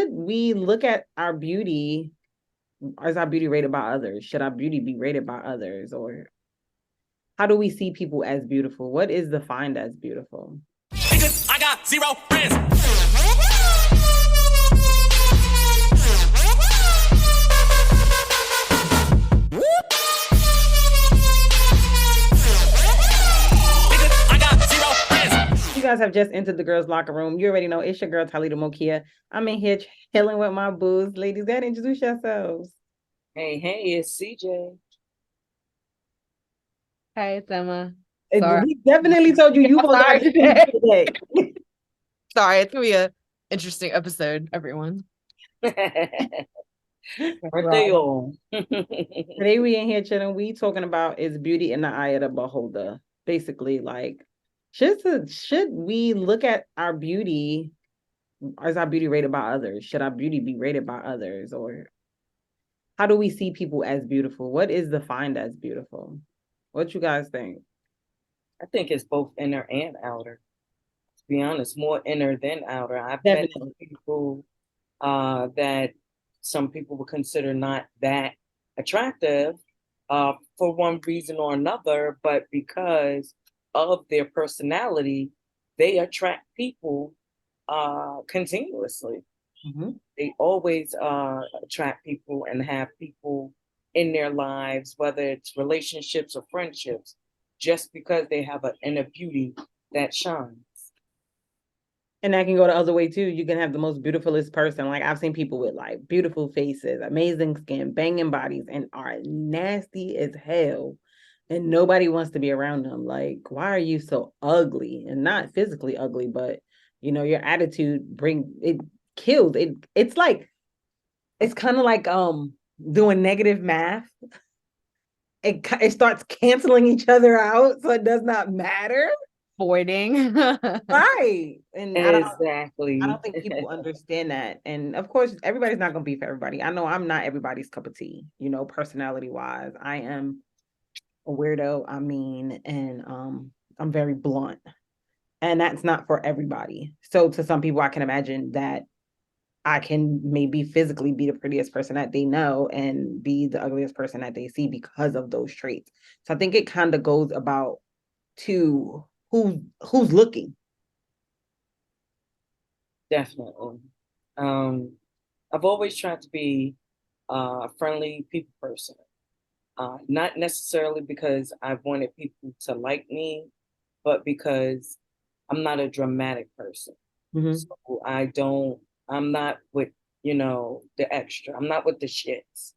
should we look at our beauty? Is our beauty rated by others? Should our beauty be rated by others? Or how do we see people as beautiful? What is defined as beautiful? I got zero friends. You guys have just entered the girls' locker room. You already know it's your girl Talita Mokia. I'm in here chilling with my booze. Ladies, go ahead and introduce yourselves. Hey, it's CJ. Hey, it's Emma. We definitely told you were sorry today. Sorry, it's gonna be an interesting episode, everyone. Aren't they all? Today we in here chilling. We talking about is beauty in the eye of the beholder. Basically, like, should we look at our beauty? Is our beauty rated by others? Should our beauty be rated by others? Or how do we see people as beautiful? What is defined as beautiful? What you guys think? I think it's both inner and outer. To be honest, more inner than outer. I've Definitely. met some people that some people would consider not that attractive for one reason or another, but because of their personality, they attract people continuously. Mm-hmm. They always attract people and have people in their lives, whether it's relationships or friendships, just because they have an inner beauty that shines. And that can go the other way too. You can have the most beautifulest person. Like, I've seen people with like beautiful faces, amazing skin, banging bodies, and are nasty as hell. And nobody wants to be around them. Like, why are you so ugly? And not physically ugly, but your attitude it kills. It's like, it's kind of like doing negative math. It starts canceling each other out, so it does not matter. Voiding. Right. And exactly. I don't think people understand that. And of course, everybody's not going to be for everybody. I know I'm not everybody's cup of tea, personality wise. I am a weirdo. I mean, and I'm very blunt. And that's not for everybody. So to some people, I can imagine that I can maybe physically be the prettiest person that they know and be the ugliest person that they see because of those traits. So I think it kind of goes about to who's looking. Definitely. I've always tried to be a friendly people person. Not necessarily because I wanted people to like me, but because I'm not a dramatic person. Mm-hmm. So I'm not with, the extra. I'm not with the shits.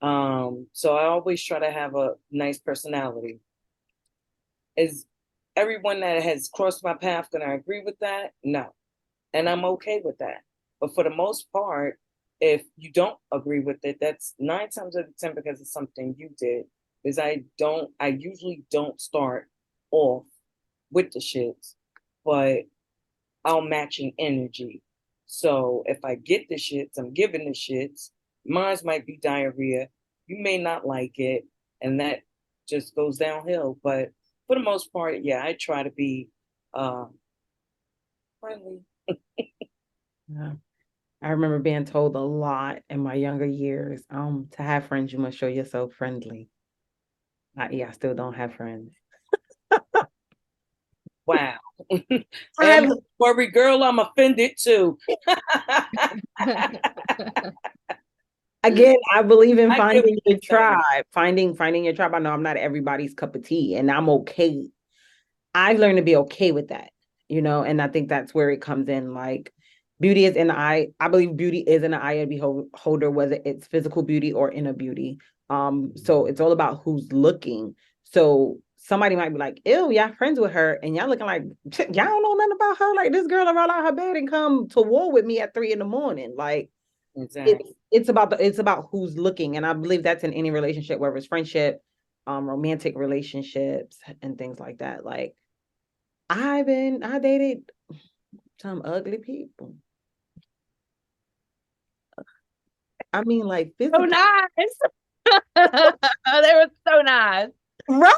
So I always try to have a nice personality. Is everyone that has crossed my path gonna agree with that? No. And I'm okay with that. But for the most part, if you don't agree with it, that's 9 times out of 10 because it's something you did. Is I usually don't start off with the shits, but I'll match an energy. So if I get the shits, I'm giving the shits. Mine might be diarrhea. You may not like it, and that just goes downhill. But for the most part, yeah, I try to be friendly. Yeah. I remember being told a lot in my younger years, to have friends, you must show yourself friendly. I still don't have friends. Wow. And worry, girl, I'm offended too. Again, I believe in finding your tribe. Finding your tribe. I know I'm not everybody's cup of tea, and I'm okay. I've learned to be okay with that, and I think that's where it comes in. Like, beauty is in the eye. I believe beauty is in the eye of the beholder, whether it's physical beauty or inner beauty. So it's all about who's looking. So somebody might be like, ew, y'all friends with her, and y'all looking like, y'all don't know nothing about her. Like, this girl will roll out her bed and come to war with me at 3 a.m. Like, exactly. It's about who's looking. And I believe that's in any relationship, whether it's friendship, romantic relationships, and things like that. Like, I dated some ugly people. I mean, like, so nice. They were so nice. Right.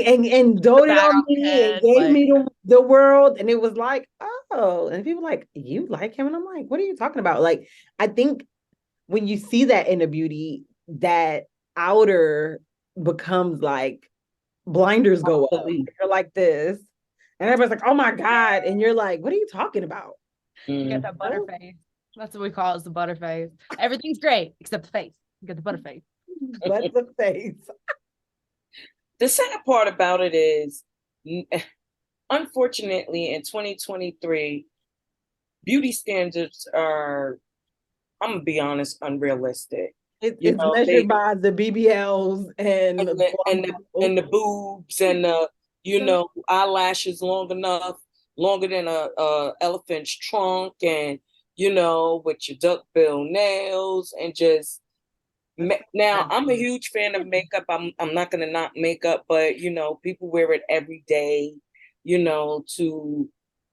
And doted on me and gave me the world. And it was like, oh, and people like, you like him? And I'm like, what are you talking about? Like, I think when you see that in a beauty, that outer becomes like blinders go up. You're like this. And everybody's like, oh my God. And you're like, what are you talking about? You get that butterface. That's what we call it, is the butterface. Everything's great except the face. You get the butterface. But the face. The sad part about it is, unfortunately, in 2023, beauty standards are, I'm gonna be honest, unrealistic. It's they, measured by the BBLs and and the boobs and the eyelashes longer than a elephant's trunk, and with your duckbill nails, and just now I'm a huge fan of makeup. I'm not gonna knock makeup, but people wear it every day, to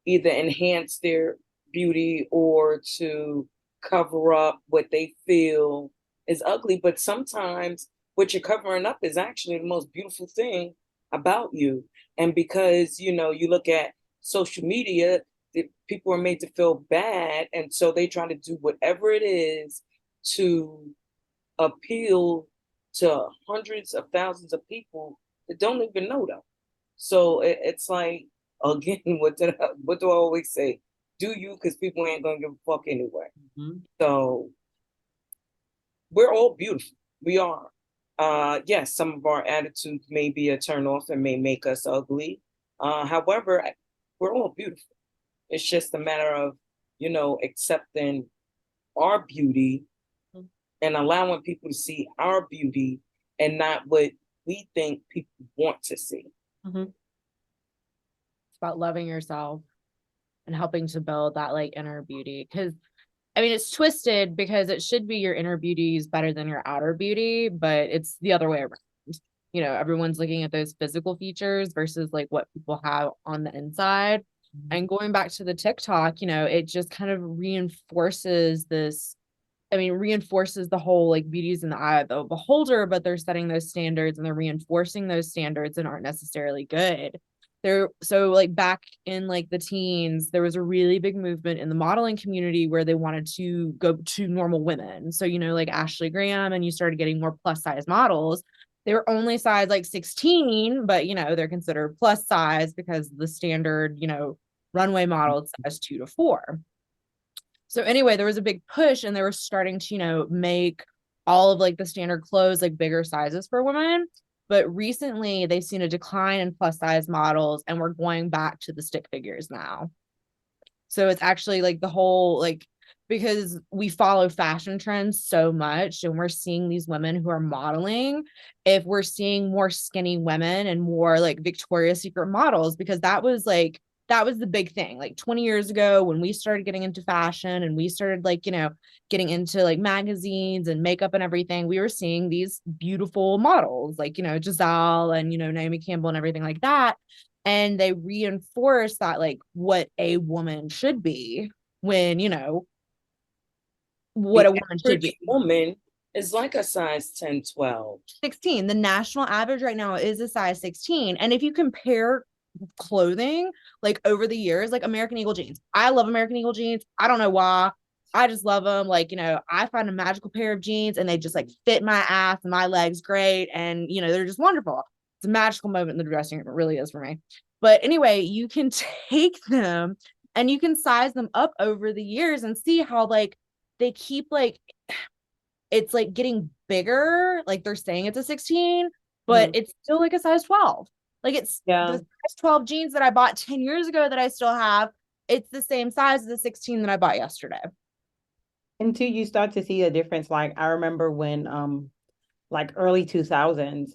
either enhance their beauty or to cover up what they feel is ugly. But sometimes what you're covering up is actually the most beautiful thing about you. And because you look at social media, people are made to feel bad, and so they try to do whatever it is to appeal to hundreds of thousands of people that don't even know them. So it's like, again, what do I always say? Do you, because people ain't gonna give a fuck anyway. Mm-hmm. So we're all beautiful. We are. Yes, some of our attitudes may be a turn off and may make us ugly. However, we're all beautiful. It's just a matter of, accepting our beauty and allowing people to see our beauty and not what we think people want to see. Mm-hmm. It's about loving yourself and helping to build that like inner beauty. Because I mean, it's twisted because it should be your inner beauty is better than your outer beauty, but it's the other way around. Everyone's looking at those physical features versus like what people have on the inside. And going back to the TikTok, it just kind of reinforces this. I mean, reinforces the whole like beauty's in the eye of the beholder, but they're setting those standards and they're reinforcing those standards and aren't necessarily good. So like back in like the teens, there was a really big movement in the modeling community where they wanted to go to normal women. So, like Ashley Graham, and you started getting more plus size models. They were only size like 16, but they're considered plus size because the standard, runway model is size 2 to 4. So anyway, there was a big push and they were starting to, make all of like the standard clothes like bigger sizes for women. But recently they've seen a decline in plus size models and we're going back to the stick figures now. So it's actually like the whole, like, because we follow fashion trends so much and we're seeing these women who are modeling, if we're seeing more skinny women and more like Victoria's Secret models, because that was the big thing. Like 20 years ago when we started getting into fashion and we started like, getting into like magazines and makeup and everything, we were seeing these beautiful models like, Giselle and, Naomi Campbell and everything like that. And they reinforce that like what a woman should be when, what a woman should be. Woman is like a size 10, 12. 16. The national average right now is a size 16. And if you compare clothing like over the years, like American Eagle jeans, I love American Eagle jeans. I don't know why, I just love them. Like, I find a magical pair of jeans and they just like fit my ass and my legs great, and they're just wonderful. It's a magical moment in the dressing room. It really is for me. But anyway, you can take them and you can size them up over the years and see how like they keep like, it's like getting bigger. Like they're saying it's a 16, but it's still like a size 12. Like it's the size 12 jeans that I bought 10 years ago that I still have. It's the same size as the 16 that I bought yesterday. Until you start to see a difference. Like I remember when like early 2000s,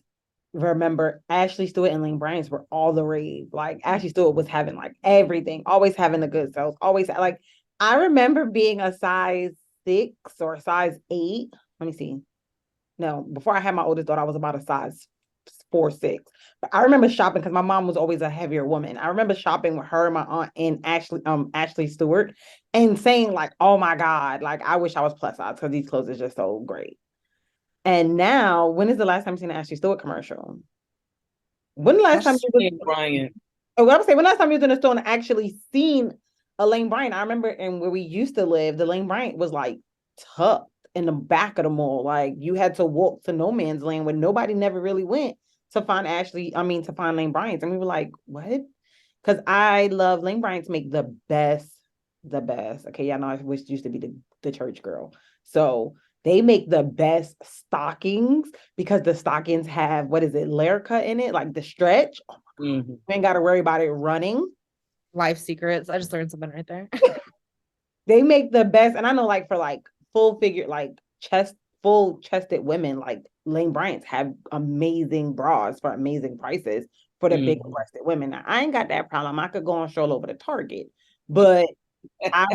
remember Ashley Stewart and Lane Bryant were all the rave. Like Ashley Stewart was having like everything, always having the good sales, always like I remember being a size 6 or size 8. Let me see. No, before I had my oldest daughter, I was about a size 4, 6. But I remember shopping because my mom was always a heavier woman. I remember shopping with her and my aunt and Ashley Stewart and saying like, oh my God, like I wish I was plus size because these clothes are just so great. And now, when is the last time you seen an Ashley Stewart commercial? When the last time you Brian? Oh, what I'm saying, when last time you was in a store and actually seen a Lane Bryant. I remember, and where we used to live, the Lane Bryant was like tucked in the back of the mall. Like you had to walk to no man's land where nobody never really went to find to find Lane Bryant's. And we were like, what? Because I love Lane Bryant's make the best. Okay, yeah, no, I wish used to be the church girl. So they make the best stockings because the stockings have what is it, layer cut in it, like the stretch. Oh my God. You ain't got to worry about it running. Life secrets. I just learned something right there. They make the best, and I know like for like full figure, like full chested women, like Lane Bryant's have amazing bras for amazing prices for the big breasted women. Now, I ain't got that problem. I could go on stroll over to Target, but I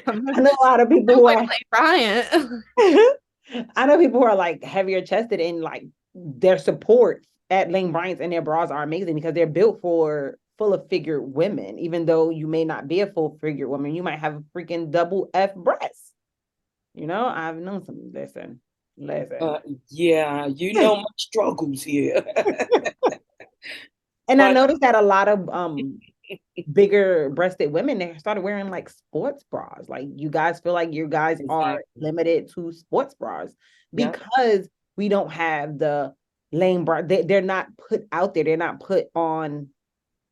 know a lot of people who are Bryant. I know people who are like heavier chested and like their support at Lane Bryant's and their bras are amazing because they're built for full of figure women. Even though you may not be a full figure woman, you might have a freaking double F breasts. You know, I've known some. Listen. Yeah, you know my struggles here. And I noticed that a lot of bigger breasted women, they started wearing like sports bras. Like you guys feel like you guys are limited to sports bras because we don't have the Lane bra. They're not put out there. They're not put on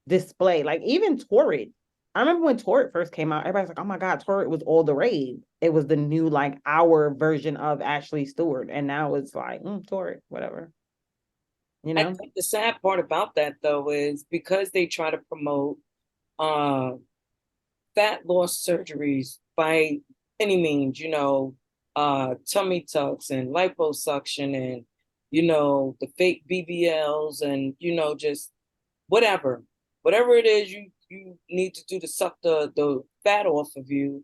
display. Like even Torrid. I remember when Torrid first came out, everybody's like, oh my God, Torrid was all the rage. It was the new, like our version of Ashley Stewart. And now it's like, Torrid, whatever. You know? I think the sad part about that though is because they try to promote fat loss surgeries by any means, you know, tummy tucks and liposuction and, you know, the fake BBLs and, you know, just whatever it is you need to do to suck the fat off of you.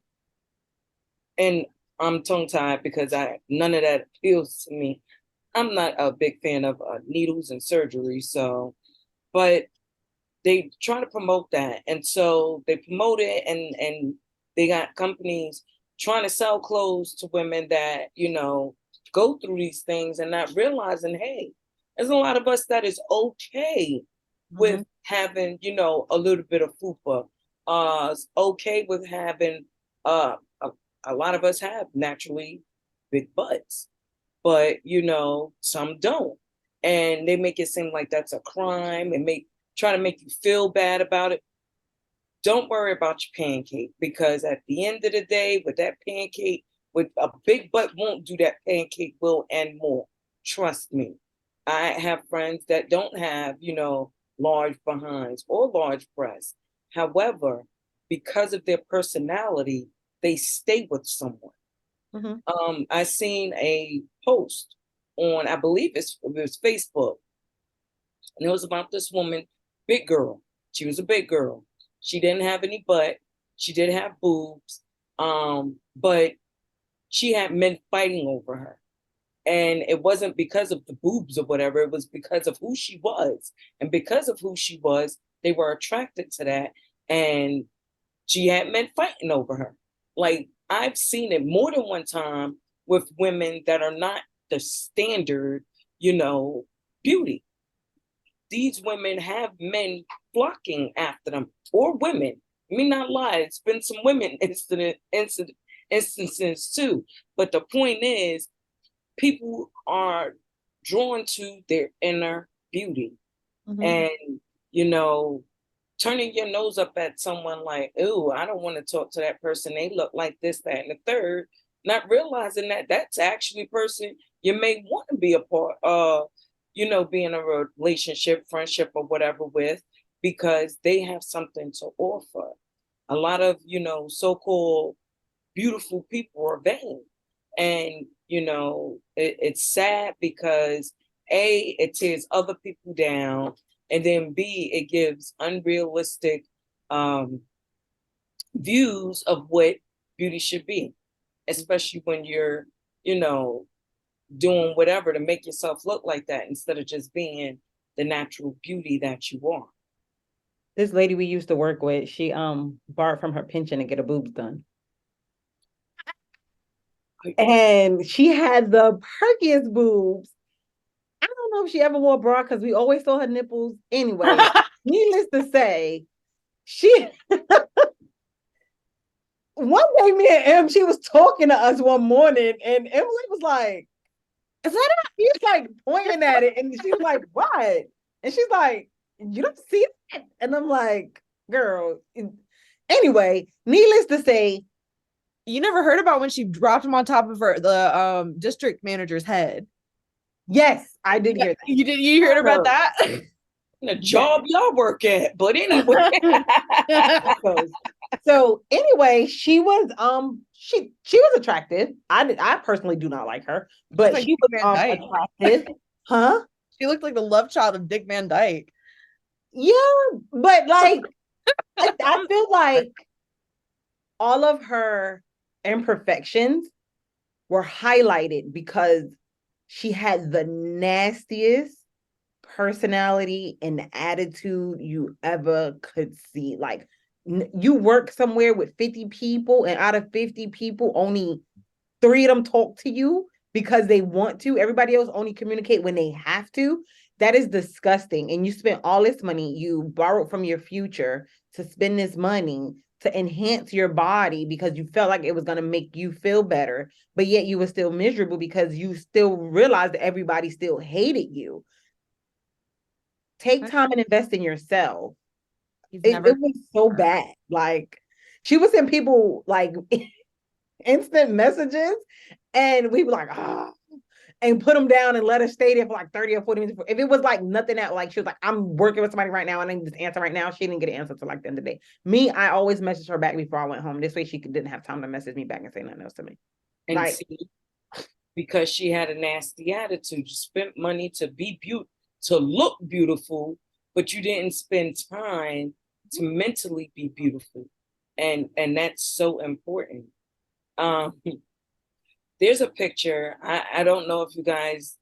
And I'm tongue tied because none of that appeals to me. I'm not a big fan of needles and surgery. So, but they try to promote that. And so they promote it and they got companies trying to sell clothes to women that, you know, go through these things and not realizing, hey, there's a lot of us that is okay with having, you know, a little bit of fupa. Okay with having, a lot of us have naturally big butts, but, you know, some don't. And they make it seem like that's a crime and try to make you feel bad about it. Don't worry about your pancake because at the end of the day, with that pancake, with a big butt won't do that pancake will and more. Trust me. I have friends that don't have, you know, large behinds or large breasts. However, because of their personality, they stay with someone. I seen a post on, I believe it was Facebook, and it was about this woman, big girl. She was a big girl. She didn't have any butt. She did have boobs, but she had men fighting over her. And it wasn't because of the boobs or whatever. It was because of who she was. And because of who she was, they were attracted to that. And she had men fighting over her. Like, I've seen it more than one time with women that are not the standard, you know, beauty. These women have men flocking after them, or women. Let me not lie, it's been some women instances too. But the point is, people are drawn to their inner beauty. And, you know, turning your nose up at someone like, ooh, I don't want to talk to that person. They look like this, that, and the third. Not realizing that that's actually a person you may want to be a part of, you know, be in a relationship, friendship, or whatever with, because they have something to offer. A lot of, you know, so-called beautiful people are vain. And, you know, it's sad because A, it tears other people down. And then B, it gives unrealistic views of what beauty should be, especially when you're, you know, doing whatever to make yourself look like that instead of just being the natural beauty that you are. This lady we used to work with, she borrowed from her pension to get her boobs done. And she had the perkiest boobs. I don't know if she ever wore a bra because we always saw her nipples anyway. Needless to say, she one day me and Em, she was talking to us one morning, and Emily was like, "Is that it?" He's like pointing at it, and she's like, "What?" And she's like, "You don't see that?" And I'm like, "Girl." Anyway, needless to say, You never heard about when she dropped him on top of the district manager's head. yes, I did hear that. You heard about that? The job y'all work at, but anyway. So anyway, she was she was attractive. I personally do not like her, but like she Dick was Van Dyke. attractive. Huh? She looked like the love child of Dick Van Dyke. Yeah, but like I feel like all of her imperfections were highlighted because she had the nastiest personality and attitude you ever could see. Like you work somewhere with 50 people, and out of 50 people, only 3 of them talk to you because they want to. Everybody else only communicate when they have to. That is disgusting. And you spent all this money, you borrowed from your future to spend this money to enhance your body because you felt like it was going to make you feel better, but yet you were still miserable because you still realized that everybody still hated you. Take time and invest in yourself. It was so bad. Like she was sending people like instant messages, and we were like, and put them down and let her stay there for like 30 or 40 minutes. If it was like nothing that like she was like, I'm working with somebody right now and I need this answer right now, she didn't get an answer till like the end of the day. Me, I always messaged her back before I went home. This way she didn't have time to message me back and say nothing else to me. And like, see, because she had a nasty attitude, you spent money to be to look beautiful, but you didn't spend time to mentally be beautiful. And that's so important. There's a picture. I don't know if you guys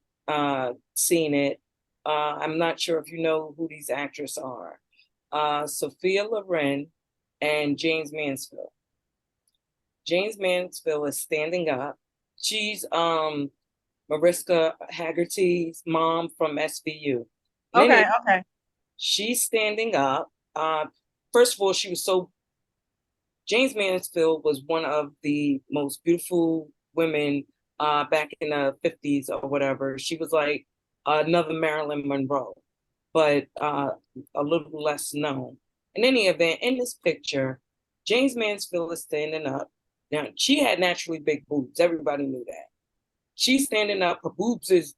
seen it. I'm not sure if you know who these actors are. Sophia Loren and James Mansfield. James Mansfield is standing up. She's Mariska Haggerty's mom from SVU. Okay. She's standing up. First of all, James Mansfield was one of the most beautiful women back in the 50s or whatever. She was like another Marilyn Monroe, but a little less known. In any event, in this picture, James Mansfield is standing up. Now, she had naturally big boobs. Everybody knew that. She's standing up. Her boobs is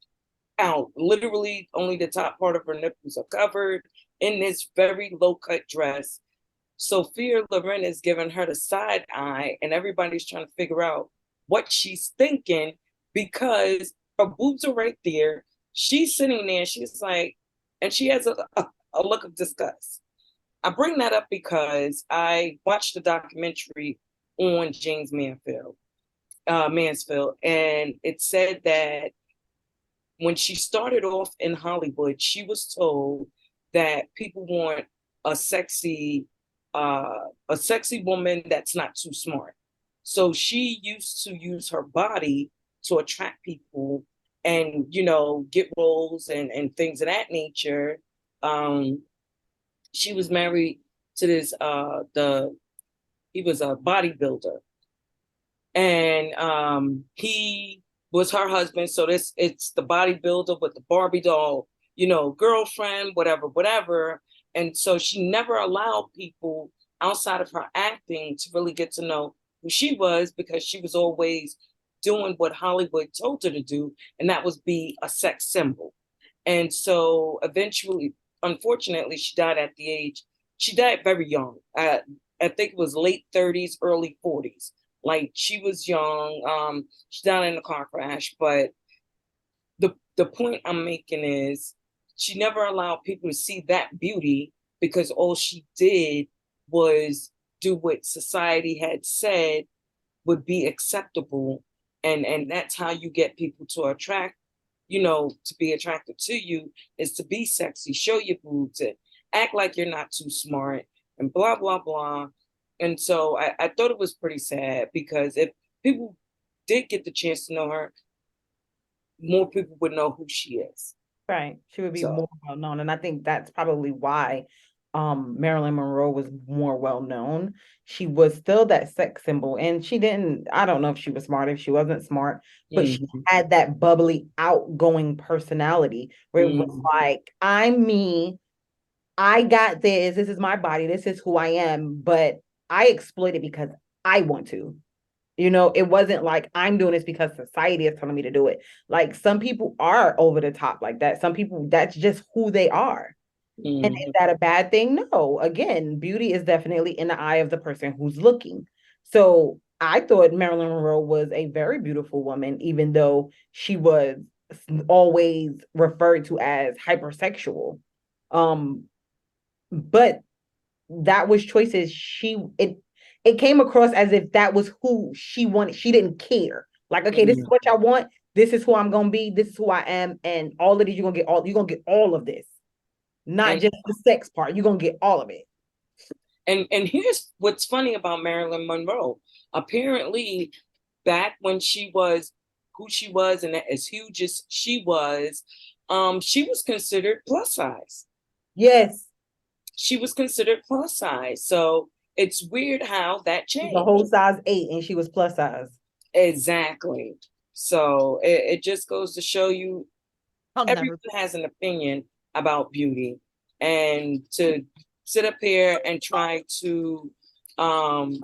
out. Literally, only the top part of her nipples are covered in this very low-cut dress. Sophia Loren is giving her the side eye, and everybody's trying to figure out what she's thinking because her boobs are right there. She's sitting there, she's like, and she has a look of disgust. I bring that up because I watched the documentary on James Mansfield, and it said that when she started off in Hollywood, she was told that people want a sexy woman that's not too smart. So she used to use her body to attract people and, get roles and things of that nature. She was married to this, he was a bodybuilder. And he was her husband. So it's the bodybuilder with the Barbie doll, girlfriend, whatever. And so she never allowed people outside of her acting to really get to know who she was because she was always doing what Hollywood told her to do, and that was be a sex symbol. And so eventually, unfortunately, she died very young. I think it was late 30s, early 40s. Like she was young. She died in a car crash. But the point I'm making is she never allowed people to see that beauty because all she did was do what society had said would be acceptable. And that's how you get people to attract, to be attracted to you is to be sexy, show your boobs, and act like you're not too smart and blah, blah, blah. And so I thought it was pretty sad because if people did get the chance to know her, more people would know who she is. Right. She would be more well known. And I think that's probably why Marilyn Monroe was more well known, she was still that sex symbol. And she didn't, I don't know if she was smart, if she wasn't smart, but she Mhm. had that bubbly, outgoing personality where it was Mhm. like, I'm me, I got this is my body, this is who I am, but I exploit it because I want to. You know, it wasn't like I'm doing this because society is telling me to do it. Like some people are over the top like that. Some people, that's just who they are. And is Mhm. that a bad thing? No. Again, beauty is definitely in the eye of the person who's looking. So I thought Marilyn Monroe was a very beautiful woman, even though she was always referred to as hypersexual. Um, but that was choices it came across as if that was who she wanted. She didn't care. Like, okay, this is Mhm. what y'all want. This is who I'm gonna be. This is who I am, and all of these you're gonna get all of this, not And just the sex part. You're gonna get all of it. and here's what's funny about Marilyn Monroe. Apparently, back when she was who she was and as huge as she was considered plus size. Yes, She was considered plus size. So it's weird how that she's a changed. whole size 8, and she was plus size. Exactly. So it just goes to show you I'll everyone never. has an opinion about beauty. And to sit up here and try um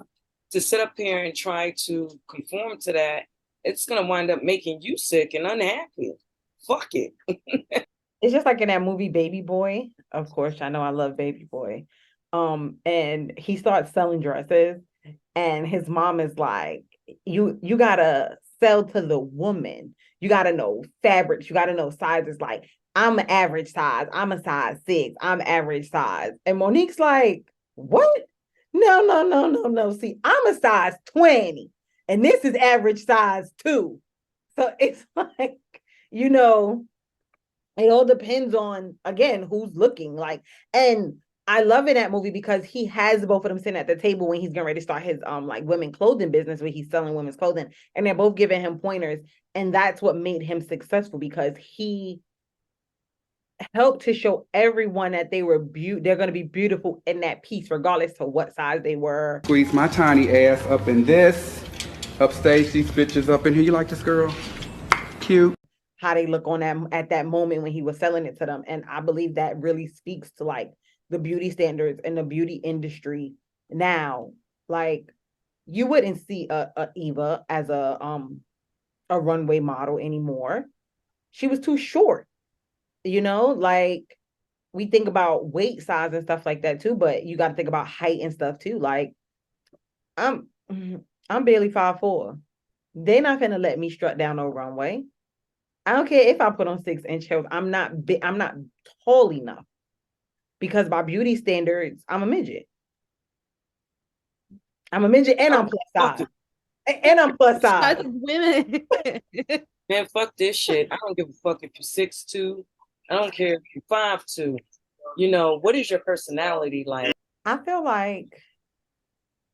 to sit up here and try to conform to that, it's gonna wind up making you sick and unhappy. Fuck it. It's just like in that movie Baby Boy. Of course, I know I love Baby Boy. And he starts selling dresses, and his mom is like, you gotta sell to the woman. You gotta know fabrics, you gotta know sizes. Like, I'm an average size, I'm a size 6, I'm average size. And Monique's like, what? No, no, no, no, no. See, I'm a size 20, and this is average size too. So it's like, you know, it all depends on, again, who's looking like. And I love in that movie because he has both of them sitting at the table when he's getting ready to start his like women clothing business where he's selling women's clothing, and they're both giving him pointers. And that's what made him successful, because he helped to show everyone that they're going to be beautiful in that piece regardless to what size they were. Squeeze my tiny ass up in this. Upstage these bitches up in here. You like this girl? Cute. How they look on that at that moment when he was selling it to them. And I believe that really speaks to like the beauty standards and the beauty industry now. Like, you wouldn't see a Eva as a runway model anymore. She was too short, you know, like we think about weight size and stuff like that too, but you got to think about height and stuff too. Like, I'm I'm barely 5'4". They're not gonna let me strut down no runway. I don't care if I put on 6-inch heels. I'm not tall enough, because by beauty standards, I'm a midget. I'm a midget, and I'm plus Fuck size. it. And I'm plus As size. women. Man, fuck this shit. I don't give a fuck if you're 6'2". I don't care if you're 5'2". You know, what is your personality like? I feel like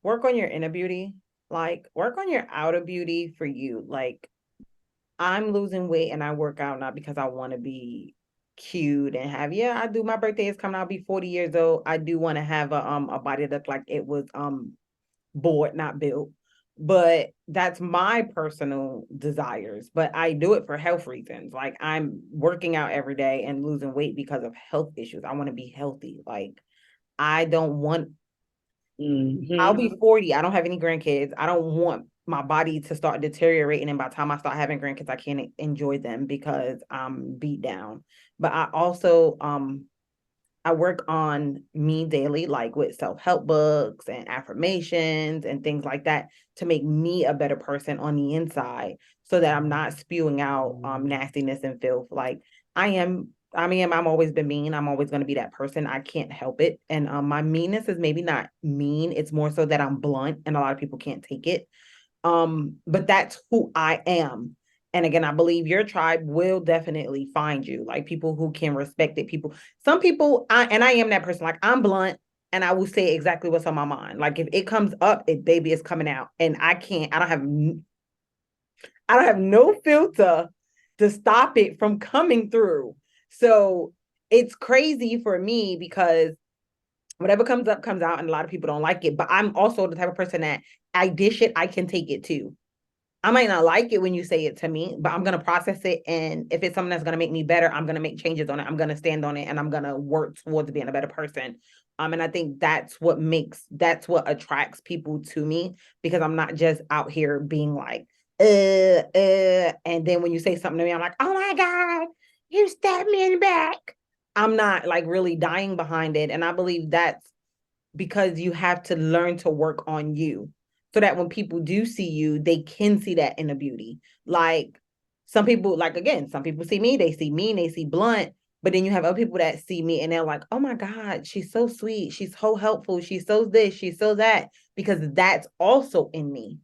work on your inner beauty, like work on your outer beauty for you. Like, I'm losing weight and I work out not because I want to be cute and have, yeah, I do. My birthday is coming. I'll be 40 years old. I do want to have a body that like it was bored, not built. But that's my personal desires. But I do it for health reasons. Like, I'm working out every day and losing weight because of health issues. I want to be healthy. Like, I don't want, I'll Mhm. be 40. I don't have any grandkids. I don't want my body to start deteriorating. And by the time I start having grandkids, I can't enjoy them because I'm beat down. But I also I work on me daily, like with self-help books and affirmations and things like that, to make me a better person on the inside, so that I'm not spewing out nastiness and filth. Like, I've always been mean. I'm always going to be that person. I can't help it. And my meanness is maybe not mean. It's more so that I'm blunt and a lot of people can't take it. But that's who I am. And again, I believe your tribe will definitely find you, like people who can respect it. Some people, I am that person. Like, I'm blunt and I will say exactly what's on my mind. Like, if it comes up, baby, it's coming out, and I don't have no filter to stop it from coming through. So it's crazy for me because Whatever comes up, comes out, and a lot of people don't like it. But I'm also the type of person that I dish it, I can take it too. I might not like it when you say it to me, but I'm gonna process it. And if it's something that's gonna make me better, I'm gonna make changes on it. I'm gonna stand on it and I'm gonna work towards being a better person. And I think that's what attracts people to me, because I'm not just out here being like, and then when you say something to me, I'm like, oh my God, you stabbed me in the back. I'm not like really dying behind it. And I believe that's because you have to learn to work on you, so that when people do see you, they can see that inner beauty. Like some people, like again, some people see me, they see me, and they see Blunt, but then you have other people that see me and they're like, oh my God, she's so sweet, she's so helpful, she's so this, she's so that, because that's also in me.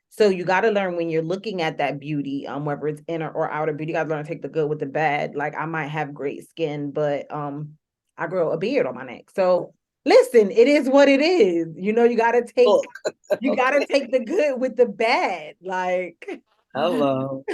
So you got to learn when you're looking at that beauty, whether it's inner or outer beauty, you got to learn to take the good with the bad. Like I might have great skin, but I grow a beard on my neck. So listen, it is what it is. You know, you got to take the good with the bad. Like, hello.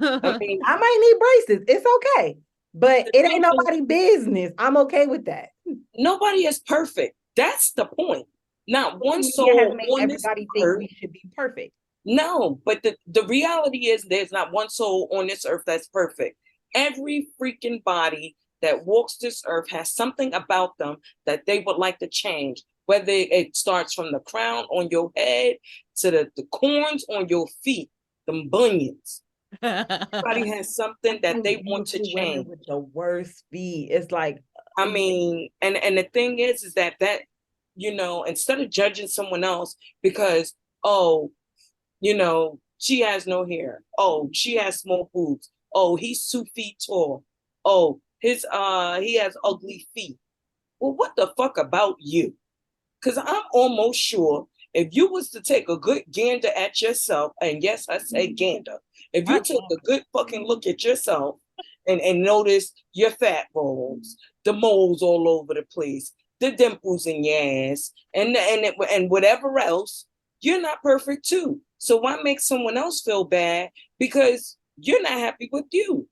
I mean, I might need braces. It's okay, but it ain't nobody's business. I'm okay with that. Nobody is perfect. That's the point. Not one soul on this everybody earth. think we should be perfect. No, but the reality is there's not one soul on this earth that's perfect. Every freaking body that walks this earth has something about them that they would like to change. Whether it starts from the crown on your head to the corns on your feet, them bunions. Everybody has something that they want to change. With the worst feet, it's like, I mean, and the thing is that you know, instead of judging someone else because, oh, you know, she has no hair. Oh, she has small boobs. Oh, he's 2 feet tall. Oh, he has ugly feet. Well, what the fuck about you? Because I'm almost sure if you was to take a good gander at yourself, and yes, I say gander, if you took a good fucking look at yourself and notice your fat rolls, the moles all over the place, the dimples in your ass, and whatever else, you're not perfect too. So why make someone else feel bad because you're not happy with you?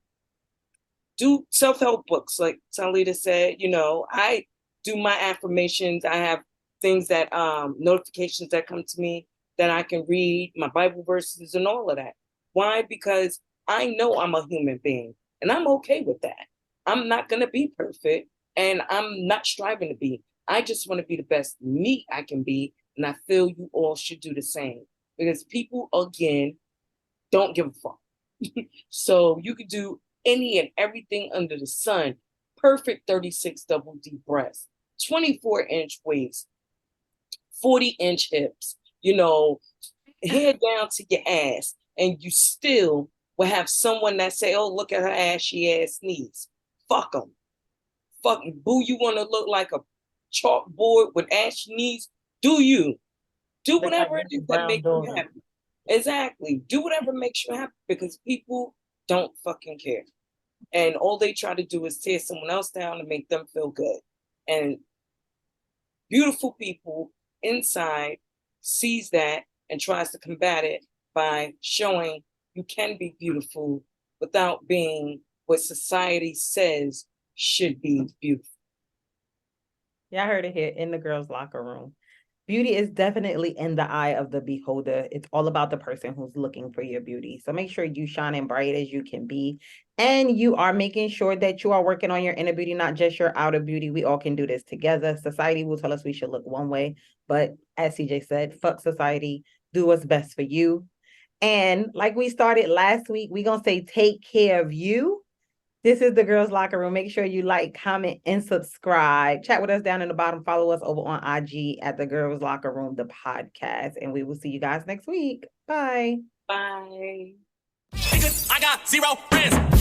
Do self-help books, like Talita said. You know, I do my affirmations. I have things that notifications that come to me that I can read, my Bible verses and all of that. Why? Because I know I'm a human being and I'm okay with that. I'm not going to be perfect and I'm not striving to be. I just want to be the best me I can be. And I feel you all should do the same, because people, again, don't give a fuck. So you could do any and everything under the sun. Perfect 36 double D breasts, 24-inch waist, 40-inch hips, you know, hair down to your ass, and you still will have someone that say, oh, look at her ashy ass knees. Fuck them. Fucking boo, you want to look like a chalkboard with ashy knees? Do you? Do whatever it is that makes you happy. Exactly. Do whatever makes you happy, because people don't fucking care. And all they try to do is tear someone else down and make them feel good. And beautiful people inside sees that and tries to combat it by showing you can be beautiful without being what society says should be beautiful. Yeah, I heard it here in the girls' locker room. Beauty is definitely in the eye of the beholder. It's all about the person who's looking for your beauty. So make sure you shine and bright as you can be. And you are making sure that you are working on your inner beauty, not just your outer beauty. We all can do this together. Society will tell us we should look one way. But as CJ said, fuck society. Do what's best for you. And like we started last week, we're going to say take care of you. This is the Girls Locker Room. Make sure you like, comment, and subscribe. Chat with us down in the bottom. Follow us over on IG at the Girls Locker Room, the podcast. And we will see you guys next week. Bye. Bye. I got 0 friends.